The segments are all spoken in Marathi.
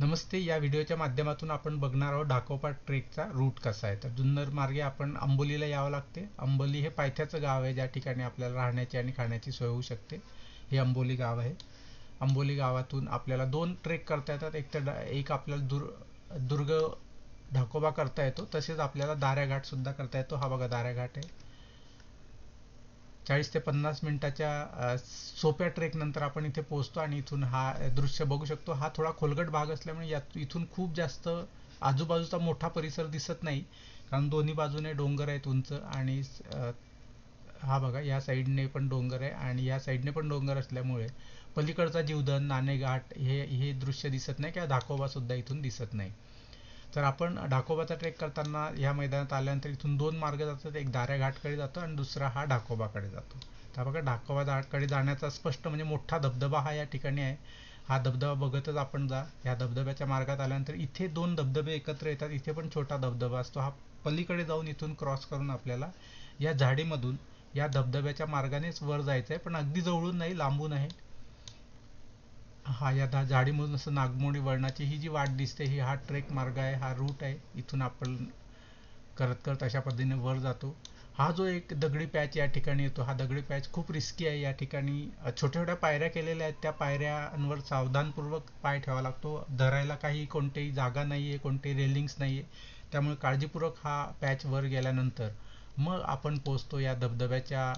नमस्ते. या व्हिडिओच्या माध्यमातून आपण बघणार आहोत ढाकोबा ट्रेकचा रूट कसा आहे. तर जुन्नर मार्गे आपण अंबोलीला यावं लागते. अंबोली हे पायथ्याचं गाव आहे, ज्या ठिकाणी आपल्याला राहण्याची आणि खाण्याची सोय होऊ शकते. हे अंबोली गाव आहे. अंबोली गावातून आपल्याला दोन ट्रेक करता येतात. एक आपल्याला दुर्ग ढाकोबा करता येतो, तसेच आपल्याला दाऱ्या घाट सुद्धा करता येतो. हा बघा दाऱ्या घाट आहे. 40 ते 50 मिनिटाच्या सोप्या ट्रेक नंतर आपण इथे पोहोचतो आणि इथून हा दृश्य बघू शकतो. हा थोडा खोलगट भाग असल्यामुळे इथून खूप जास्त आजूबाजूचा मोठा परिसर दिसत नाही, कारण दोन्ही बाजूने डोंगर आहेत उंच. आणि हा बघा, या साईडने पण डोंगर आहे आणि या साईडने पण डोंगर असल्यामुळे पलीकडचा जीवधन, नाणेघाट हे दृश्य दिसत नाही, किंवा धाकोबा सुद्धा इथून दिसत नाही. तर आपण ढाकोबाचा ट्रेक करताना ह्या मैदानात आल्यानंतर इथून दोन मार्ग जातात. एक दाऱ्या घाटकडे जातो आणि दुसरा हा ढाकोबाकडे जातो. तर बघा, ढाकोबा घाटकडे जाण्याचा स्पष्ट म्हणजे मोठा धबधबा हा या ठिकाणी आहे. हा धबधबा बघतच आपण जा. या धबधब्याच्या मार्गात आल्यानंतर इथे दोन धबधबे एकत्र येतात. इथे पण छोटा धबधबा असतो. हा पलीकडे जाऊन इथून क्रॉस करून आपल्याला या झाडीमधून या धबधब्याच्या मार्गानेच वर जायचं आहे, पण अगदी जवळून नाही, लांबून आहे. हा या झाडीमधून असं नागमोडी वळणाची ही जी वाट दिसते, ही हा ट्रेक मार्ग आहे, हा रूट आहे. इथून आपण करत करत अशा पद्धतीने वर जातो. हा जो एक दगडी पॅच या ठिकाणी येतो, हा दगडी पॅच खूप रिस्की आहे. या ठिकाणी छोट्या छोट्या पायऱ्या केलेल्या आहेत. त्या पायऱ्यांवर सावधानपूर्वक पाय ठेवावा लागतो. धरायला कोणतीही जागा नाही आहे, कोणतेही रेलिंग्स नाही आहे. त्यामुळे काळजीपूर्वक हा पॅच वर गेल्यानंतर मग आपण पोहोचतो या धबधब्याच्या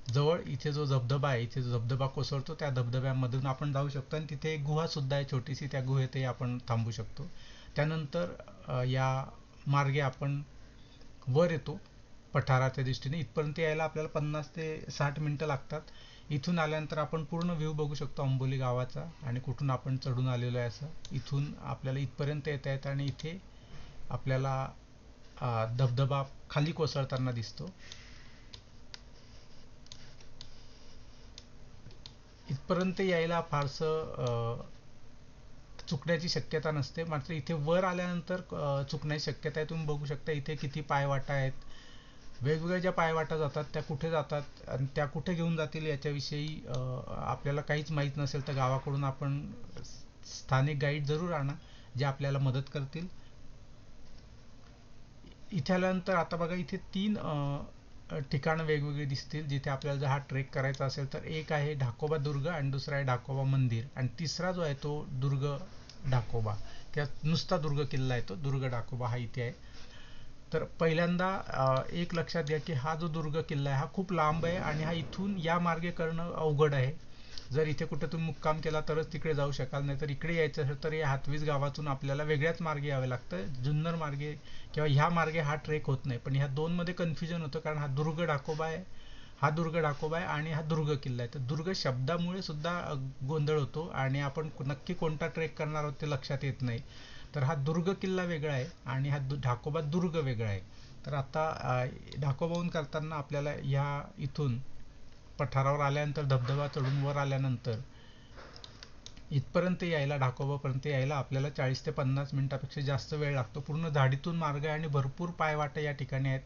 जवळ. इथे जो धबधबा आहे, इथे जो धबधबा कोसळतो, त्या धबधब्यामधून आपण जाऊ शकतो आणि तिथे एक गुहा सुद्धा आहे छोटीशी. त्या गुहेतही आपण थांबू शकतो. त्यानंतर या मार्गे आपण वर येतो पठाराच्या दृष्टीने. इथपर्यंत यायला आपल्याला 50 ते 60 मिनिटं लागतात. इथून आल्यानंतर आपण पूर्ण व्ह्यू बघू शकतो अंबोली गावाचा आणि कुठून आपण चढून आलेलो आहे असं. इथून आपल्याला इथपर्यंत येता येतं आणि इथे आपल्याला धबधबा खाली कोसळताना दिसतो. इथपर्यंत यायला फारसं चुकण्याची शक्यता नसते. मात्र इथे वर आल्यानंतर चुकण्याची शक्यता आहे. तुम्ही बघू शकता इथे किती पायवाटा आहेत. वेगवेगळ्या ज्या पायवाटा जातात त्या कुठे जातात आणि त्या कुठे घेऊन जातील याच्याविषयी आपल्याला काहीच माहीत नसेल तर गावाकडून आपण स्थानिक गाईड जरूर आणा, जे आपल्याला मदत करतील. इथे आल्यानंतर आता बघा, इथे तीन ठिकाणं वेगवेगळी दिसतील जिथे आपल्याला जर हा ट्रेक करायचा असेल तर. एक आहे ढाकोबा दुर्ग आणि दुसरा आहे ढाकोबा मंदिर आणि तिसरा जो आहे तो दुर्ग ढाकोबा, किंवा नुसता दुर्ग किल्ला आहे तो दुर्ग ढाकोबा हा इथे आहे. तर पहिल्यांदा एक लक्षात घ्या की हा जो दुर्ग किल्ला आहे हा खूप लांब आहे आणि हा इथून या मार्गे करणं अवघड आहे. जर इथे कुठे तुम्ही मुक्काम केला तरच तिकडे जाऊ शकाल, नाही तर इकडे यायचं असेल तर या हातवीस गावातून आपल्याला वेगळ्याच मार्गे यावे लागतं. जुन्नर मार्गे किंवा ह्या मार्गे हा ट्रेक होत नाही. पण ह्या दोन मध्ये कन्फ्युजन होतं, कारण हा दुर्ग ढाकोबा आहे, हा दुर्ग ढाकोबा आहे आणि हा दुर्ग किल्ला आहे. तर दुर्ग शब्दामुळे सुद्धा गोंधळ होतो आणि आपण नक्की कोणता ट्रेक करणार आहोत ते लक्षात येत नाही. तर हा दुर्ग किल्ला वेगळा आहे आणि हा ढाकोबा दुर्ग वेगळा आहे. तर आता ढाकोबाहून करताना आपल्याला ह्या इथून पठारावर आल्यानंतर, धबधबा चढून वर आल्यानंतर इथपर्यंत यायला, ढाकोबापर्यंत यायला आपल्याला 40 ते 50 मिनिटापेक्षा जास्त वेळ लागतो. पूर्ण झाडीतून मार्ग आहे आणि भरपूर पायवाटा या ठिकाणी आहेत.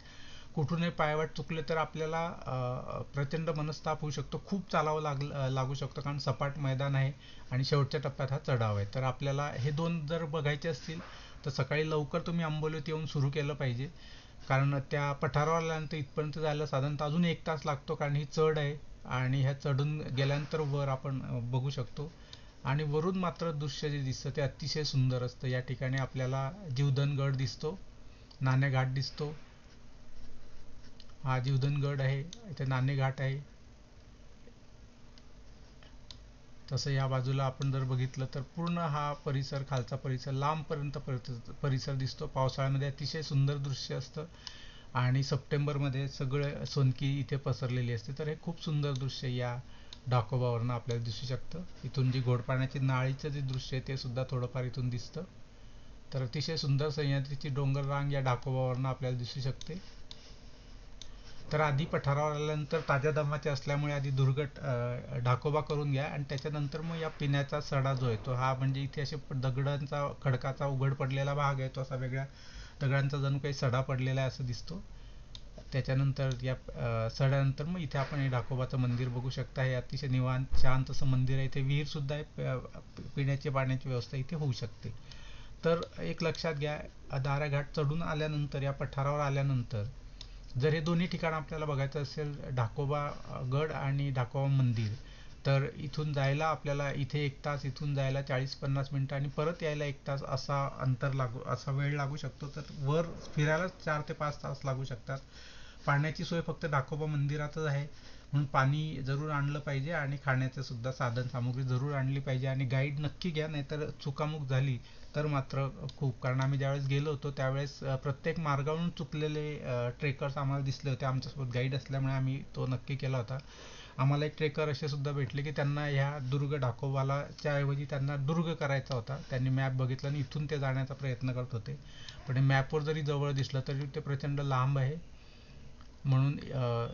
कुठूनही पायवाट चुकले तर आपल्याला प्रचंड मनस्ताप होऊ शकतो. खूप चालावं लागू शकतं, कारण सपाट मैदान आहे आणि शेवटच्या टप्प्यात हा चढाव आहे. तर आपल्याला हे दोन जर बघायचे असतील तर सकाळी लवकर तुम्ही अंबोलीत येऊन सुरू केलं पाहिजे, कारण त्या पठारावर आल्यानंतर इथपर्यंत जायला साधारणतः अजून 1 तास लागतो, कारण ही चढ आहे आणि ह्या चढून गेल्यानंतर वर आपण बघू शकतो. आणि वरून मात्र दृश्य जे दिसतं ते अतिशय सुंदर असतं. या ठिकाणी आपल्याला जीवधनगड दिसतो, नाणेघाट दिसतो. हा जीवधनगड आहे, इथे नाणेघाट आहे. तसं या बाजूला आपण जर बघितलं तर पूर्ण हा परिसर, खालचा परिसर लांबपर्यंत परिसर दिसतो. पावसाळ्यामध्ये अतिशय सुंदर दृश्य असतं आणि सप्टेंबरमध्ये सगळं सोनकी इथे पसरलेली असते. तर हे खूप सुंदर दृश्य या ढाकोबावरनं आपल्याला दिसू शकतं. इथून जी गोडपाण्याची नाळीचं जे दृश्य आहे ते सुद्धा थोडंफार इथून दिसतं. तर अतिशय सुंदर सह्याद्रीची डोंगर रांग या ढाकोबावरनं आपल्याला दिसू शकते. तर आधी पठारावर आल्यानंतर ताज्या दमाचे असल्यामुळे आधी ढाकोबा करून घ्या आणि त्याच्यानंतर मग या पिण्याचा सडा जो आहे तो, हा म्हणजे इथे असे दगडांचा, खडकाचा उघड पडलेला भाग आहे तो, असा वेगळ्या दगडांचा जणू काही सडा पडलेला आहे असं दिसतो. त्याच्यानंतर या चढानंतर मग इथे आपण हे ढाकोबाचं मंदिर बघू शकता. हे अतिशय निवांत शांत असं मंदिर आहे. इथे विहीर सुद्धा आहे. पिण्याची पाण्याची व्यवस्था इथे होऊ शकते. तर एक लक्षात घ्या, दारा घाट चढून आल्यानंतर या पठारावर आल्यानंतर जर हे दोन्ही ठिकाण आपल्याला बघायचं असेल, ढाकोबा गड आणि ढाकोबा मंदिर, तर इथून जायला आपल्याला इथे 1 तास, इथून जायला 40-50 मिनिटं आणि परत यायला 1 तास असा वेळ लागू शकतो. तर वर फिरायला 4 ते 5 तास लागू शकतात. पाण्याची सोय फक्त ढाकोबा मंदिरातच आहे, म्हणून पाणी जरूर आणलं पाहिजे आणि खाण्याचं सुद्धा साधन सामुग्री जरूर आणली पाहिजे आणि गाईड नक्की घ्या, नाहीतर चुकामुक झाली तर मात्र खूप. कारण आम्ही ज्यावेळेस गेलो होतो त्यावेळेस प्रत्येक मार्गावरून चुकलेले ट्रेकर्स आम्हाला दिसले होते. आमच्यासोबत गाईड असल्यामुळे आम्ही तो नक्की केला होता. आम्हाला एक ट्रेकर असे सुद्धा भेटले की त्यांना ह्या दुर्ग ढाकोबाला च्या ऐवजी त्यांना दुर्ग करायचा होता. त्यांनी मॅप बघितला आणि इथून ते जाण्याचा प्रयत्न करत होते, पण मॅपवर जरी जवळ दिसलं तरी ते प्रचंड लांब आहे. म्हणून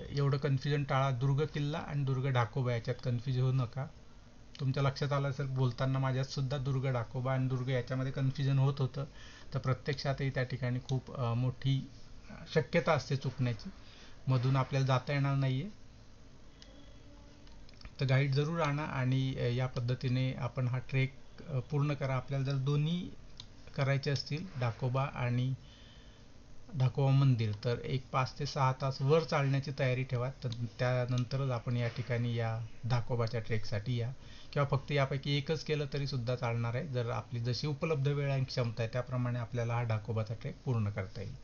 एवढं कन्फ्युजन टाळा. दुर्ग किल्ला आणि दुर्ग ढाकोबा याच्यात कन्फ्युज होऊ नका. तुमच्या लक्षात आलं असेल बोलताना माझ्यात सुद्धा दुर्ग ढाकोबा आणि दुर्ग याच्यामध्ये कन्फ्युजन होत होतं. तर प्रत्यक्षातही त्या ठिकाणी खूप मोठी शक्यता असते चुकण्याची, मधून आपल्याला जाता येणार नाहीये. तर गाईड जरूर आणा आणि या पद्धतीने आपण हा ट्रेक पूर्ण करा. आपल्याला जर दोन्ही करायचे असतील, ढाकोबा आणि ढाकोबा मंदिर, तर एक 5 ते 6 तास वर चालण्याची तयारी ठेवा. तर त्यानंतरच आपण या ठिकाणी या ढाकोबाच्या ट्रेकसाठी या, किंवा फक्त यापैकी एकच केलं तरी सुद्धा चालणार आहे. जर आपली जशी उपलब्ध वेळ आणि क्षमता आहे त्याप्रमाणे आपल्याला हा ढाकोबाचा ट्रेक पूर्ण करता येईल.